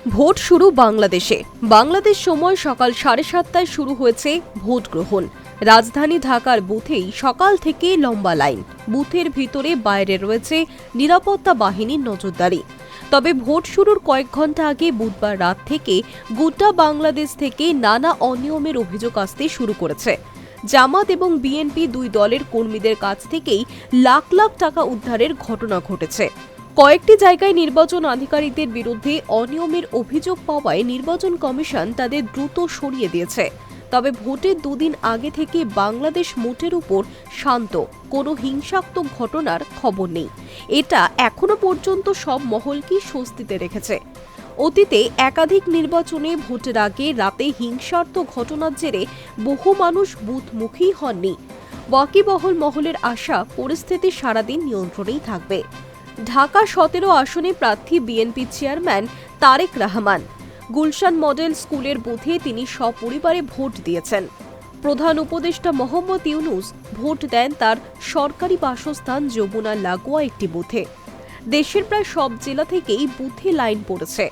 Vote শুরু বাংলাদেশে। বাংলাদেশ সময় সকাল 7:30টায় শুরু হয়েছে ভোট গ্রহণ। রাজধানী ঢাকার বুথেই সকাল থেকে লম্বা লাইন। বুথের ভিতরে বাইরে রয়েছে নিরাপত্তা বাহিনীর নজরদারি। তবে ভোট শুরুর কয়েক ঘন্টা আগে বুধবার রাত থেকে গোটা বাংলাদেশ থেকে নানা অনিয়মের অভিযোগ আসতে শুরু করেছে। জামাত এবং বিএনপি দুই দলের কর্মীদের কাছ থেকেই লাখ লাখ টাকা উদ্ধারের ঘটনা ঘটেছে। কয়েকটি জায়গায় নির্বাচন আধিকারিকদের বিরুদ্ধে অনিয়মের অভিযোগ পাওয়ায় নির্বাচন কমিশন তাদের দ্রুত সরিয়ে দিয়েছে। তবে ভোটের দুদিন আগে থেকে বাংলাদেশ মোটের উপর শান্ত, কোনো হিংসাত্মক ঘটনার খবর নেই। এটা এখনো পর্যন্ত সব মহলকেই স্বস্তিতে রেখেছে। অতীতে একাধিক নির্বাচনে ভোটের আগে রাতে হিংসাত্মক ঘটনার জেরে বহু মানুষ বুথমুখী হননি। ওয়াকিবহল মহলের আশা পরিস্থিতি সারাদিন নিয়ন্ত্রণেই থাকবে। ঢাকা 17 আসনে প্রার্থী বিএনপি চেয়ারম্যান তারেক রহমান। গুলশান মডেল স্কুলের বুথে তিনি সপরিবারে ভোট দিয়েছেন। প্রধান উপদেষ্টা মোহাম্মদ ইউনূস ভোট দেন তার সরকারি বাসস্থান যমুনা লাগোয়া একটি বুথে। দেশের প্রায় সব জেলা থেকেই বুথে লাইন পড়েছে।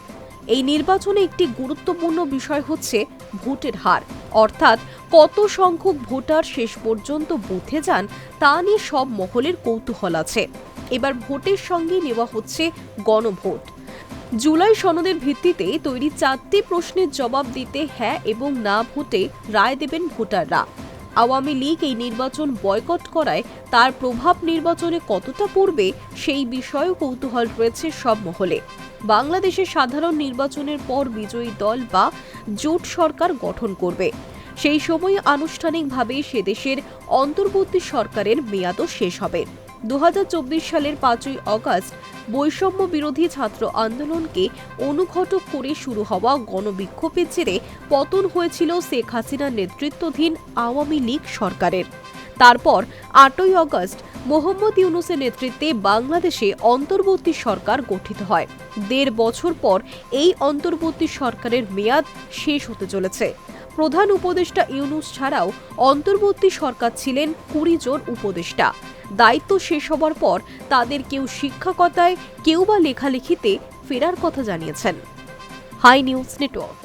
এই নির্বাচনে একটি গুরুত্বপূর্ণ বিষয় হচ্ছে ভোটের হার, অর্থাৎ কত সংখ্যক ভোটার শেষ পর্যন্ত বুথে যান তা নিয়ে সব মহলের কৌতূহল আছে। এবার ভোটের সঙ্গে নেওয়া হচ্ছে গণভোট। জুলাই সনদের ভিত্তিতে তৈরি 4টি প্রশ্নের জবাব দিতে হ্যাঁ এবং না ভোটে রায় দেবেন ভোটাররা। আওয়ামী লীগ এই নির্বাচন বয়কট করায় তার প্রভাব নির্বাচনে কতটা পড়বে সেই বিষয়েও কৌতূহল রয়েছে সব মহলে। বাংলাদেশের সাধারণ নির্বাচনের পর বিজয়ী দল বা জোট সরকার গঠন করবে। সেই সময় আনুষ্ঠানিকভাবে সে দেশের অন্তর্বর্তী সরকারের মেয়াদও শেষ হবে। 2024 সালের 5ই আগস্ট বৈষম্য বিরোধী ছাত্র আন্দোলনকে অনুঘটক করে শুরু হওয়া গণবিক্ষোভের জেরে পতন হয়েছিল শেখ হাসিনার নেতৃত্বাধীন আওয়ামী লীগ সরকারের। তারপর 8ই আগস্ট মোহাম্মদ ইউনূসের নেতৃত্বে বাংলাদেশে অন্তর্বর্তী সরকার গঠিত হয়। 1.5 বছর পর এই অন্তর্বর্তী সরকারের মেয়াদ শেষ হতে চলেছে। প্রধান উপদেষ্টা ইউনূস ছাড়াও অন্তর্বর্তী সরকার ছিলেন 20 জন উপদেষ্টা। দায়িত্ব শেষ হবার পর তাদের কেউ শিক্ষকতায়, কেউ বা লেখালেখিতে ফেরার কথা জানিয়েছেন। Hi news network.